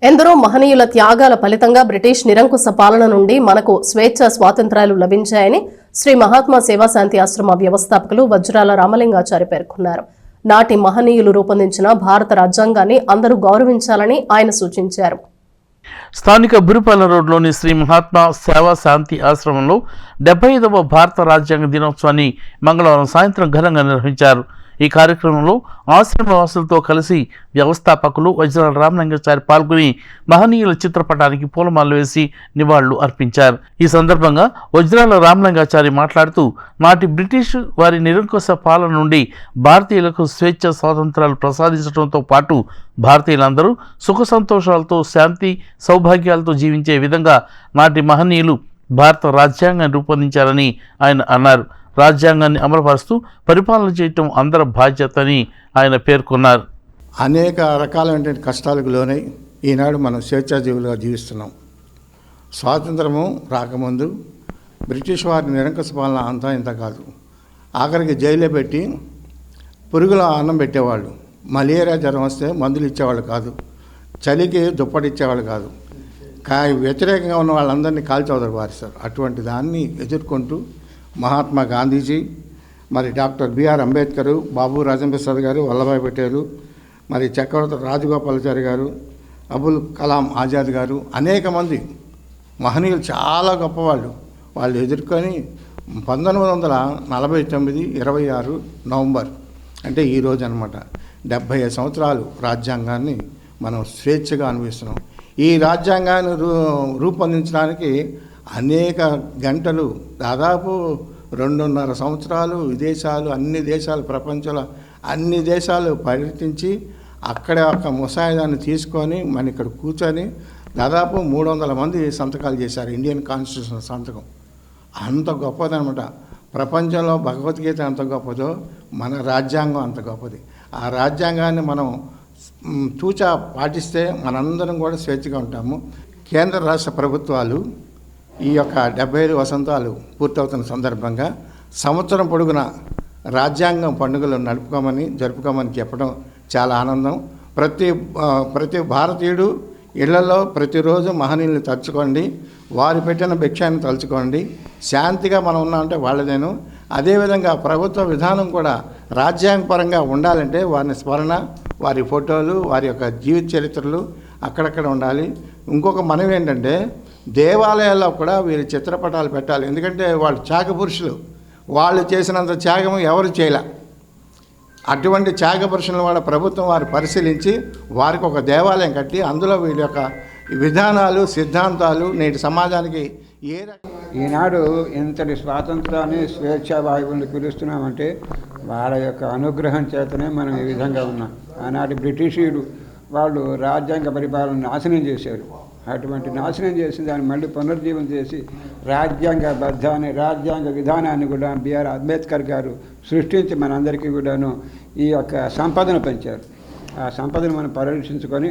ఎందరో మహనీయుల త్యాగాల ఫలితంగా బ్రిటిష్ నిరంకుశ పాలన నుండి మనకు స్వేచ్ఛ స్వాతంత్ర్యాలు లభించాయని శ్రీ మహాత్మా సేవాశాంతి ఆశ్రమ వ్యవస్థాపకులు వజ్రాల రామలింగాచారి పేర్కొన్నారు. నాటి మహనీయులు రూపొందించిన భారత రాజ్యాంగాన్ని అందరూ గౌరవించాలని ఆయన సూచించారు. స్థానిక బురిపల్ల రోడ్లోని శ్రీ మహాత్మా సేవా శాంతి ఆశ్రమంలో 75వ భారత రాజ్యాంగ దినోత్సవాన్ని మంగళవారం సాయంత్రం ఘనంగా నిర్వహించారు. ఈ కార్యక్రమంలో ఆశ్రమవాసులతో కలిసి వ్యవస్థాపకులు వజ్రాల రామలింగాచారి పాల్గొని మహనీయుల చిత్రపటానికి పూలమాలలు వేసి నివాళులు అర్పించారు. ఈ సందర్భంగా వజ్రాల రామలింగాచారి మాట్లాడుతూ నాటి బ్రిటిష్ వారి నిరంకుశ పాలన నుండి భారతీయులకు స్వేచ్ఛ స్వాతంత్రాలు ప్రసాదించడంతో పాటు భారతీయులందరూ సుఖ సంతోషాలతో శాంతి సౌభాగ్యాలతో జీవించే విధంగా నాటి మహనీయులు భారత రాజ్యాంగాన్ని రూపొందించారని ఆయన అన్నారు. రాజ్యాంగాన్ని అమలుపరుస్తూ పరిపాలన చేయటం అందరి బాధ్యత అని ఆయన పేర్కొన్నారు. అనేక రకాలైన కష్టాలకు లోనై ఈనాడు మనం స్వేచ్ఛాజీవులుగా జీవిస్తున్నాం. స్వాతంత్రము రాకముందు బ్రిటిష్ వారి నిరంకుశ పాలన అంతా ఇంత కాదు. ఆఖరికి జైల్లో పెట్టి పురుగుల అన్నం పెట్టేవాళ్ళు. మలేరియా జ్వరం వస్తే మందులు ఇచ్చేవాళ్ళు కాదు. చలికి దుప్పటి ఇచ్చేవాళ్ళు కాదు. వ్యతిరేకంగా ఉన్న వాళ్ళందరినీ కాల్చవదరు వారిస్తారు. అటువంటి దాన్ని ఎదుర్కొంటూ మహాత్మా గాంధీజీ, మరి డాక్టర్ బిఆర్ అంబేద్కర్, బాబు రాజేంద్ర గారు, వల్లభాయ్ పటేలు, మరి చక్రవర్తి రాజగోపాలాచారి గారు, అబుల్ కలాం ఆజాద్ గారు, అనేక మంది మహనీయులు చాలా గొప్పవాళ్ళు. వాళ్ళు ఎదుర్కొని 1949 26 నవంబర్ అంటే ఈరోజు అనమాట 75 సంవత్సరాలు రాజ్యాంగాన్ని మనం స్వేచ్ఛగా అనుభవిస్తున్నాం. ఈ రాజ్యాంగాన్ని రూపొందించడానికి అనేక గంటలు, దాదాపు 2.5 సంవత్సరాలు అన్ని దేశాలు, ప్రపంచంలో అన్ని దేశాలు పర్యటించి అక్కడ ఒక ముసాయిదాన్ని తీసుకొని మన ఇక్కడ కూర్చొని దాదాపు 300 మంది సంతకాలు చేశారు. ఇండియన్ కాన్స్టిట్యూషన్ సంతకం అంత గొప్పదనమాట. ప్రపంచంలో భగవద్గీత ఎంత గొప్పదో మన రాజ్యాంగం అంత గొప్పది. ఆ రాజ్యాంగాన్ని మనం తూచా పాటిస్తే మనందరం కూడా స్వేచ్ఛగా ఉంటాము. కేంద్ర రాష్ట్ర ప్రభుత్వాలు ఈ యొక్క 75 వసంతాలు పూర్తవుతున్న సందర్భంగా సంవత్సరం పొడుగున రాజ్యాంగం పండుగలు జరుపుకోమని చెప్పడం చాలా ఆనందం. ప్రతి భారతీయుడు ఇళ్లలో ప్రతిరోజు మహనీయుల్ని తలుచుకోండి, వారు పెట్టిన భిక్షాన్ని తలుచుకోండి. శాంతిగా మనం ఉన్నామంటే వాళ్ళదేను. అదేవిధంగా ప్రభుత్వ విధానం కూడా రాజ్యాంగపరంగా ఉండాలంటే వారిని స్మరణ, వారి ఫోటోలు, వారి యొక్క జీవిత చరిత్రలు అక్కడక్కడ ఉండాలి. ఇంకొక మనవి ఏంటంటే దేవాలయాల్లో కూడా వీరి చిత్రపటాలు పెట్టాలి. ఎందుకంటే వాళ్ళు త్యాగ పురుషులు. వాళ్ళు చేసినంత త్యాగం ఎవరు చేయలే. అటువంటి త్యాగ పురుషులను వాళ్ళ ప్రభుత్వం వారు పరిశీలించి వారికి ఒక దేవాలయం కట్టి అందులో వీళ్ళ యొక్క విధానాలు, సిద్ధాంతాలు నేటి సమాజానికి ఈనాడు ఇంతటి స్వాతంత్రాన్ని స్వేచ్ఛా వాయువులను పిలుస్తున్నామంటే వాళ్ళ యొక్క అనుగ్రహం చేతనే మనం ఈ విధంగా ఉన్నాం. ఆనాటి బ్రిటిషీయులు వాళ్ళు రాజ్యాంగ పరిపాలన నాశనం చేశారు. అటువంటి నాశనం చేసి దాన్ని మళ్ళీ పునర్జీవం చేసి రాజ్యాంగ విధానాన్ని కూడా బిఆర్ అంబేద్కర్ గారు సృష్టించి మనందరికీ కూడాను ఈ యొక్క సంపదను పెంచారు. ఆ సంపదను మనం పరిరక్షించుకొని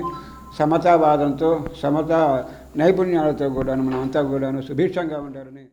సమతావాదంతో, సమతా నైపుణ్యాలతో కూడాను మనం అంతా కూడాను సుభిక్షంగా ఉండాలని